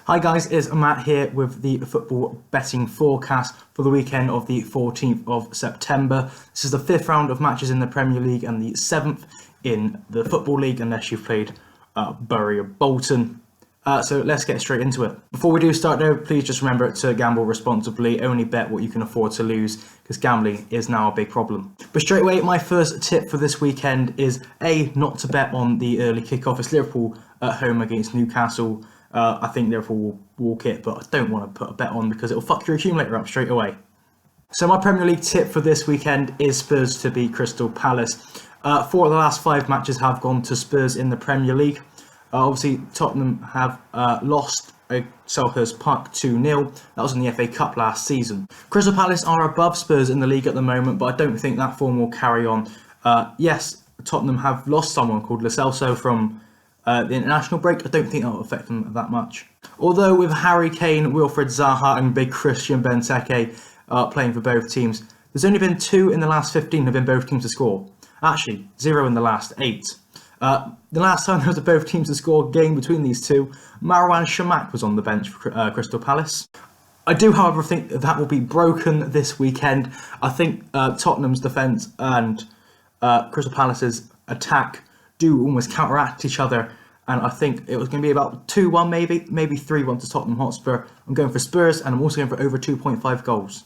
Hi guys, it's Matt here with the football betting forecast for the weekend of the 14th of September. This is the 5th round of matches in the Premier League and the 7th in the Football League, unless you've played Bury or Bolton. So let's get straight into it. Before we do start though, please just remember to gamble responsibly. Only bet what you can afford to lose, because gambling is now a big problem. But straight away, my first tip for this weekend is not to bet on the early kickoff. It's Liverpool at home against Newcastle. I think Liverpool will walk it, but I don't want to put a bet on because it'll fuck your accumulator up straight away. So my Premier League tip for this weekend is Spurs to beat Crystal Palace. 4 of the last 5 matches have gone to Spurs in the Premier League. Obviously, Tottenham have lost at Selhurst Park 2-0. That was in the FA Cup last season. Crystal Palace are above Spurs in the league at the moment, but I don't think that form will carry on. Yes, Tottenham have lost someone called Lo Celso from the international break. I don't think that will affect them that much. Although with Harry Kane, Wilfred Zaha and big Christian Benteke playing for both teams, there's only been 2 in the last 15 have been both teams to score. Actually, 0 in the last 8. The last time there was both teams to score a game between these two, Marouane Chamakh was on the bench for Crystal Palace. I do, however, think that will be broken this weekend. I think Tottenham's defence and Crystal Palace's attack do almost counteract each other, and I think it was going to be about 2-1 maybe 3-1 to Tottenham Hotspur. I'm going for Spurs, and I'm also going for over 2.5 goals.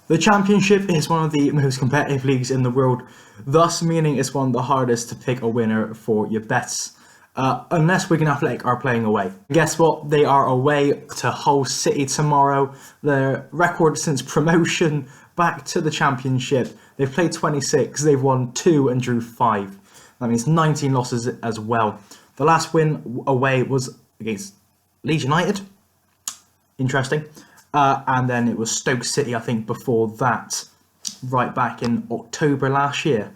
The Championship is one of the most competitive leagues in the world, thus meaning it's one of the hardest to pick a winner for your bets. Unless Wigan Athletic are playing away. Guess what? They are away to Hull City tomorrow. Their record since promotion back to the Championship, they've played 26, they've won 2 and drew 5. That means 19 losses as well. The last win away was against Leeds United. Interesting. And then it was Stoke City, I think, before that, right back in October last year.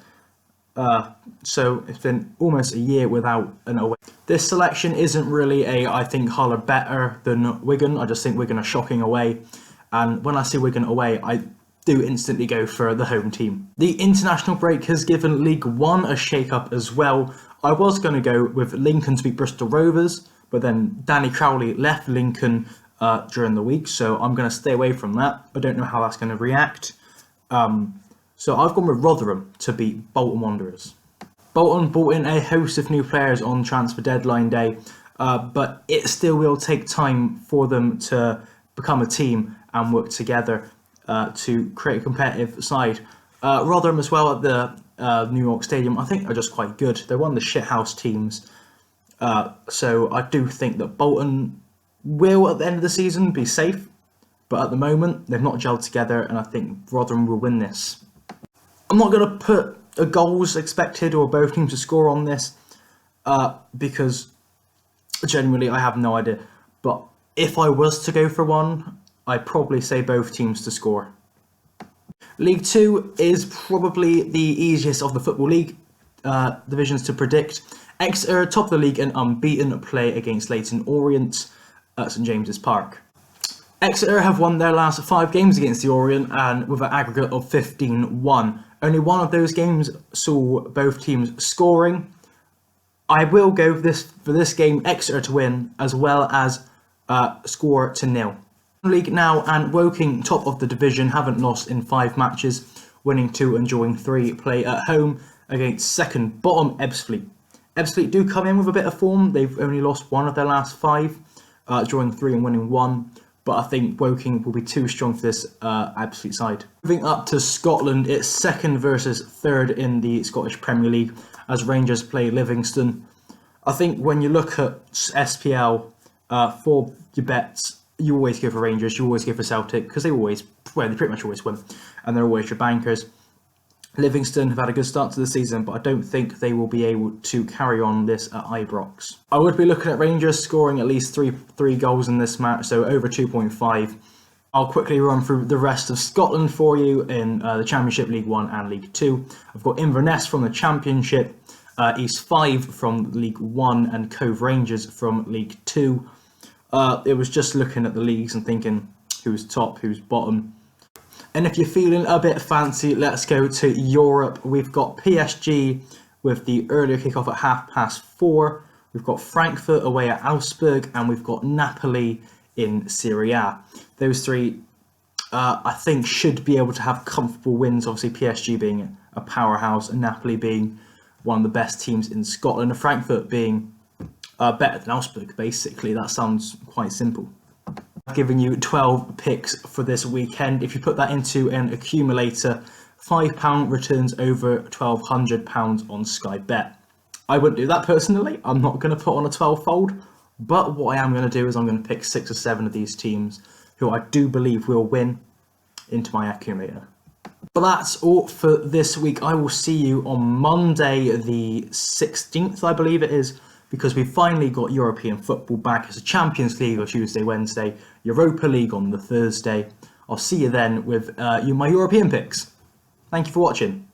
So it's been almost a year without an away. This selection isn't really I think Hull are better than Wigan. I just think Wigan are shocking away. And when I see Wigan away, I do instantly go for the home team. The international break has given League One a shake-up as well. I was going to go with Lincoln to beat Bristol Rovers, but then Danny Crowley left Lincoln during the week, so I'm going to stay away from that. I don't know how that's going to react. So I've gone with Rotherham to beat Bolton Wanderers. Bolton brought in a host of new players on transfer deadline day, but it still will take time for them to become a team and work together to create a competitive side. Rotherham as well at the New York Stadium, I think are just quite good. They're one of the shithouse teams. So I do think that Bolton will at the end of the season be safe, but at the moment they've not gelled together, and I think Rotherham will win this. I'm not going to put a goals expected or both teams to score on this because genuinely I have no idea, but if I was to go for one, I'd probably say both teams to score. League 2 is probably the easiest of the Football League divisions to predict. Exeter, top of the league and unbeaten, play against Leyton Orient at St James's Park. Exeter have won their last 5 games against the Orient, and with an aggregate of 15-1. Only one of those games saw both teams scoring. I will go for this game Exeter to win, as well as score to 0. League now, and Woking, top of the division, haven't lost in 5 matches, winning 2 and drawing 3, play at home against second bottom Ebbsfleet. Ebbsfleet do come in with a bit of form. They've only lost 1 of their last 5, drawing 3 and winning 1. But I think Woking will be too strong for this Ebbsfleet side. Moving up to Scotland, it's 2nd versus 3rd in the Scottish Premier League as Rangers play Livingston. I think when you look at SPL for your bets, you always go for Rangers, you always go for Celtic, because they pretty much always win, and they're always your bankers. Livingston have had a good start to the season, but I don't think they will be able to carry on this at Ibrox. I would be looking at Rangers scoring at least three goals in this match, so over 2.5. I'll quickly run through the rest of Scotland for you in the Championship, League 1 and League 2. I've got Inverness from the Championship, East 5 from League 1 and Cove Rangers from League 2. It was just looking at the leagues and thinking who's top, who's bottom. And if you're feeling a bit fancy, let's go to Europe. We've got PSG with the earlier kickoff at 4:30. We've got Frankfurt away at Augsburg, and we've got Napoli in Serie A. Those three, I think, should be able to have comfortable wins. Obviously, PSG being a powerhouse, and Napoli being one of the best teams in Scotland, and Frankfurt being better than Augsburg, basically. That sounds quite simple. I've given you 12 picks for this weekend. If you put that into an accumulator, £5 returns over £1,200 on Sky Bet. I wouldn't do that personally. I'm not going to put on a 12-fold, but what I am going to do is I'm going to pick 6 or 7 of these teams who I do believe will win into my accumulator. But that's all for this week. I will see you on Monday the 16th, I believe it is, because we finally got European football back. It's a Champions League on Tuesday, Wednesday, Europa League on the Thursday. I'll see you then with my European picks. Thank you for watching.